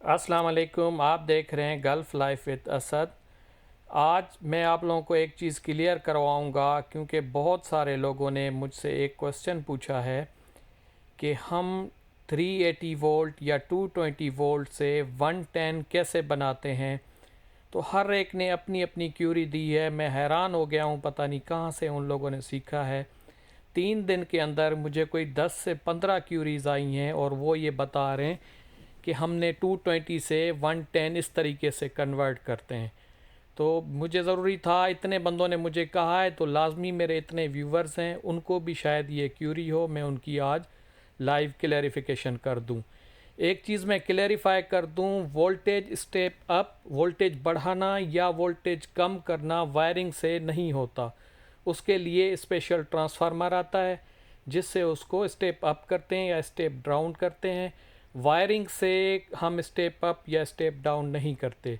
अस्सलाम वालेकुम। आप देख रहे हैं गल्फ़ लाइफ विद असद। आज मैं आप लोगों को एक चीज़ क्लियर करवाऊंगा क्योंकि बहुत सारे लोगों ने मुझसे एक क्वेश्चन पूछा है कि हम 380 वोल्ट या 220 वोल्ट से 110 कैसे बनाते हैं। तो हर एक ने अपनी अपनी क्यूरी दी है। मैं हैरान हो गया हूँ, पता नहीं कहाँ से उन लोगों ने सीखा है। 3 दिन के अंदर मुझे कोई 10 से 15 क्यूरीज आई हैं और वो ये बता रहे हैं कि हमने 220 से 110 इस तरीके से कन्वर्ट करते हैं। तो मुझे ज़रूरी था, इतने बंदों ने मुझे कहा है तो लाजमी मेरे इतने व्यूवर्स हैं उनको भी शायद ये क्यूरी हो, मैं उनकी आज लाइव क्लैरिफिकेशन कर दूं। एक चीज़ मैं क्लैरिफाई कर दूं, वोल्टेज स्टेप अप, वोल्टेज बढ़ाना या वोल्टेज कम करना वायरिंग से नहीं होता। उसके लिए स्पेशल ट्रांसफार्मर आता है जिससे उसको स्टेप अप करते हैं या स्टेप डाउन करते हैं। वायरिंग से हम स्टेप अप या स्टेप डाउन नहीं करते।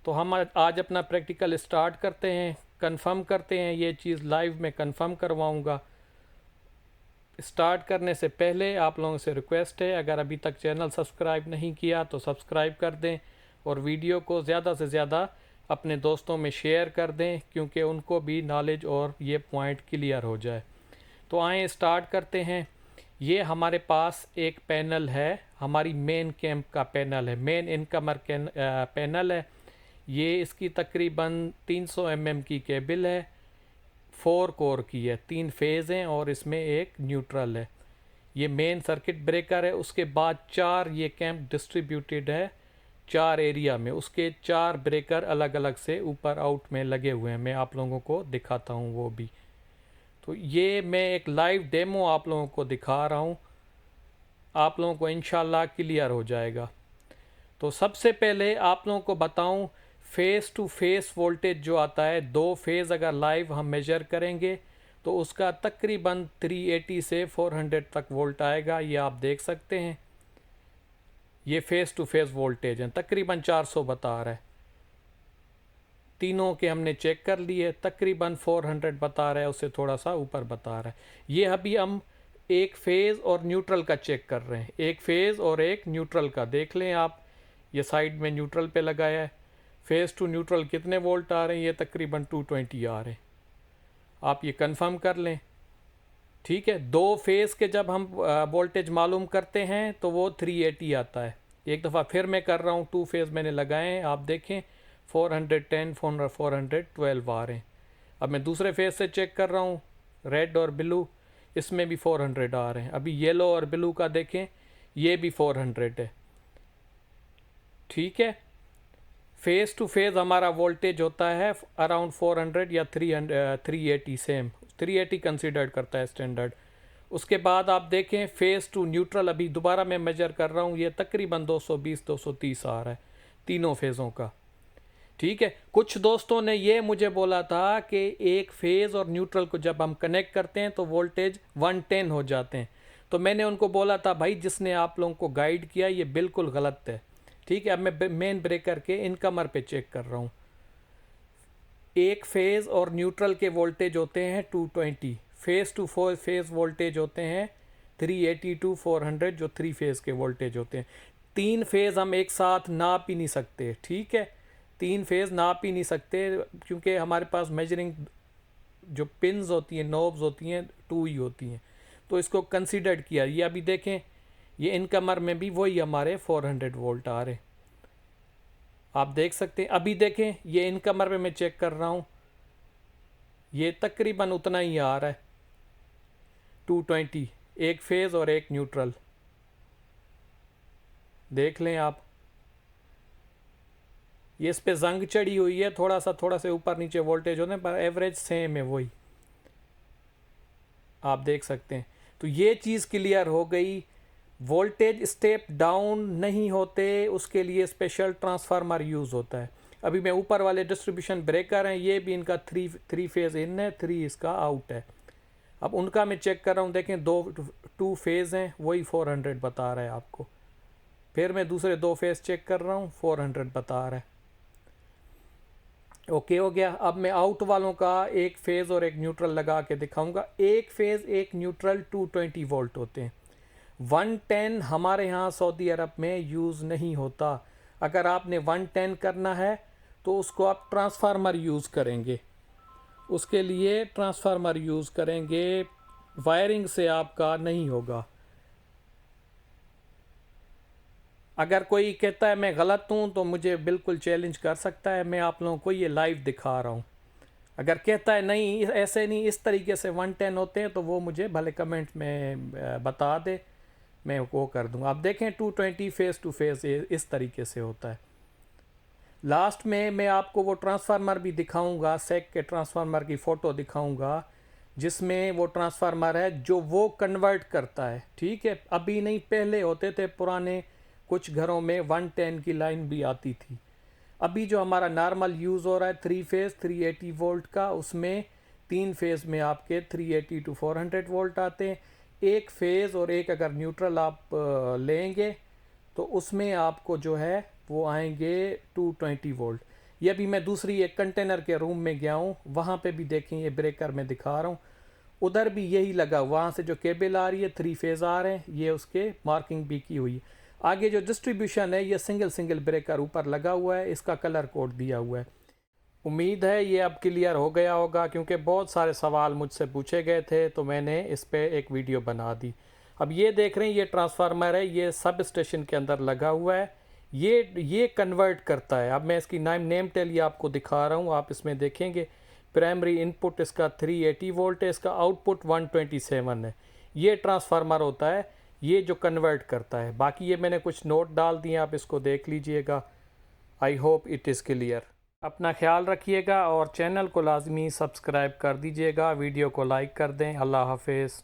तो हम आज अपना प्रैक्टिकल स्टार्ट करते हैं, कंफर्म करते हैं। ये चीज़ लाइव में कंफर्म करवाऊंगा। स्टार्ट करने से पहले आप लोगों से रिक्वेस्ट है, अगर अभी तक चैनल सब्सक्राइब नहीं किया तो सब्सक्राइब कर दें और वीडियो को ज़्यादा से ज़्यादा अपने दोस्तों में शेयर कर दें क्योंकि उनको भी नॉलेज और ये पॉइंट क्लियर हो जाए। तो आए स्टार्ट करते हैं। ये हमारे पास एक पैनल है, हमारी मेन कैंप का पैनल है, मेन इनकमर पैनल है। ये इसकी तकरीबन 300 की केबल है, 4 कोर की है, 3 फेज़ हैं और इसमें एक न्यूट्रल है। ये मेन सर्किट ब्रेकर है। उसके बाद 4 ये कैंप डिस्ट्रीब्यूटेड है 4 एरिया में, उसके 4 ब्रेकर अलग अलग से ऊपर आउट में लगे हुए हैं। मैं आप लोगों को दिखाता हूँ वो भी। तो ये मैं एक लाइव डेमो आप लोगों को दिखा रहा हूँ, आप लोगों को इंशाल्लाह क्लियर हो जाएगा। तो सबसे पहले आप लोगों को बताऊं, फेस टू फेस वोल्टेज जो आता है, 2 फेज़ अगर लाइव हम मेजर करेंगे तो उसका तकरीबन 380 से 400 तक वोल्ट आएगा। ये आप देख सकते हैं, ये फेस टू फेस वोल्टेज है, तकरीबन 400 बता रहा है। तीनों के हमने चेक कर लिए, तकरीबन 400 बता रहा है, उससे थोड़ा सा ऊपर बता रहा है। ये अभी हम एक फेज़ और न्यूट्रल का चेक कर रहे हैं, एक फेज़ और एक न्यूट्रल का। देख लें आप, ये साइड में न्यूट्रल पे लगाया है। फेज़ टू न्यूट्रल कितने वोल्ट आ रहे हैं? ये तकरीबन 220 आ रहे हैं। आप ये कंफर्म कर लें, ठीक है। 2 फेज़ के जब हम वोल्टेज मालूम करते हैं तो वो 380 आता है। एक दफ़ा फिर मैं कर रहा हूँ, 2 फेज़ मैंने लगाए हैं, आप देखें 410 412 आ रहे हैं। अब मैं दूसरे फेज़ से चेक कर रहा हूँ, रेड और ब्लू, इसमें भी 400 आ रहे हैं। अभी येलो और ब्लू का देखें, ये भी 400 है, ठीक है। फेज़ टू फेज़ हमारा वोल्टेज होता है अराउंड 400 या 380, सेम 380 कंसिडर्ड करता है स्टैंडर्ड। उसके बाद आप देखें फेज़ टू न्यूट्रल, अभी दोबारा मैं मेजर कर रहा हूँ, ये तकरीबन 220 230 आ रहा है तीनों फेज़ों का, ठीक है। कुछ दोस्तों ने ये मुझे बोला था कि एक फेज़ और न्यूट्रल को जब हम कनेक्ट करते हैं तो वोल्टेज 110 हो जाते हैं। तो मैंने उनको बोला था, भाई जिसने आप लोगों को गाइड किया ये बिल्कुल गलत है, ठीक है। अब मैं मेन ब्रेकर के इनकमर पे चेक कर रहा हूँ। एक फेज़ और न्यूट्रल के वोल्टेज होते हैं 220, फेज़ टू फेज़ वोल्टेज होते हैं 380 टू 400, जो 3 फेज़ के वोल्टेज होते हैं। 3 फेज़ हम एक साथ नाप ही नहीं सकते, ठीक है। 3 फेज़ नाप ही नहीं सकते क्योंकि हमारे पास मेजरिंग जो पिन्स होती हैं, नोब्स होती हैं, 2 ही होती हैं। तो इसको कंसीडर्ड किया। ये अभी देखें, ये इनकमर में भी वही हमारे 400 वोल्ट आ रहे, आप देख सकते हैं। अभी देखें, ये इनकमर में मैं चेक कर रहा हूँ, ये तकरीबन उतना ही आ रहा है 220, एक फेज़ और एक न्यूट्रल, देख लें आप। ये इस पे जंग चढ़ी हुई है, थोड़ा से ऊपर नीचे वोल्टेज होने पर एवरेज सेम है वही, आप देख सकते हैं। तो ये चीज़ क्लियर हो गई। वोल्टेज स्टेप डाउन नहीं होते, उसके लिए स्पेशल ट्रांसफार्मर यूज़ होता है। अभी मैं ऊपर वाले डिस्ट्रीब्यूशन ब्रेकर हैं, ये भी इनका थ्री फेज़ इन है, 3 इसका आउट है। अब उनका मैं चेक कर रहा हूँ, देखें 2 फेज़ हैं, वही 400 बता रहा है आपको। फिर मैं दूसरे 2 फेज़ चेक कर रहा हूँ, 400 बता रहा है। ओके हो गया। अब मैं आउट वालों का एक फेज़ और एक न्यूट्रल लगा के दिखाऊंगा। एक फेज़ एक न्यूट्रल 220 वोल्ट होते हैं। 110 हमारे यहाँ सऊदी अरब में यूज़ नहीं होता। अगर आपने 110 करना है तो उसको आप ट्रांसफार्मर यूज़ करेंगे, उसके लिए ट्रांसफार्मर यूज़ करेंगे, वायरिंग से आपका नहीं होगा। अगर कोई कहता है मैं गलत हूँ तो मुझे बिल्कुल चैलेंज कर सकता है, मैं आप लोगों को ये लाइव दिखा रहा हूँ। अगर कहता है नहीं ऐसे नहीं, इस तरीके से 110 होते हैं, तो वो मुझे भले कमेंट में बता दे, मैं वो कर दूँगा। आप देखें 220 फेस टू फेस इस तरीके से होता है। लास्ट में मैं आपको वो ट्रांसफार्मर भी दिखाऊंगा, सेक के ट्रांसफार्मर की फ़ोटो दिखाऊंगा, जिसमें वो ट्रांसफार्मर है जो वो कन्वर्ट करता है। ठीक है, अभी नहीं, पहले होते थे पुराने कुछ घरों में 110 की लाइन भी आती थी। अभी जो हमारा नॉर्मल यूज़ हो रहा है 3 फेज़ 380 वोल्ट का, उसमें 3 फेज़ में आपके 380 टू 400 वोल्ट आते हैं। एक फेज़ और एक अगर न्यूट्रल आप लेंगे तो उसमें आपको जो है वो आएंगे 220 वोल्ट। ये अभी मैं दूसरी एक कंटेनर के रूम में गया हूँ, वहाँ पे भी देखें ये ब्रेकर मैं दिखा रहा हूँ, उधर भी यही लगा, वहाँ से जो केबल आ रही है 3 फेज़ आ रहे हैं, ये उसके मार्किंग भी की हुई है। आगे जो डिस्ट्रीब्यूशन है ये सिंगल सिंगल ब्रेकर ऊपर लगा हुआ है, इसका कलर कोड दिया हुआ है। उम्मीद है ये अब क्लियर हो गया होगा, क्योंकि बहुत सारे सवाल मुझसे पूछे गए थे तो मैंने इस पर एक वीडियो बना दी। अब ये देख रहे हैं ये ट्रांसफार्मर है, ये सब स्टेशन के अंदर लगा हुआ है, ये कन्वर्ट करता है। अब मैं इसकी नेम टेल आपको दिखा रहा हूँ, आप इसमें देखेंगे प्राइमरी इनपुट इसका 380 वोल्ट है, इसका आउटपुट 127 है। ये ट्रांसफार्मर होता है ये जो कन्वर्ट करता है। बाकी ये मैंने कुछ नोट डाल दिए, आप इसको देख लीजिएगा। I hope it is clear. अपना ख्याल रखिएगा और चैनल को लाजमी सब्सक्राइब कर दीजिएगा, वीडियो को लाइक कर दें। अल्लाह हाफिज़।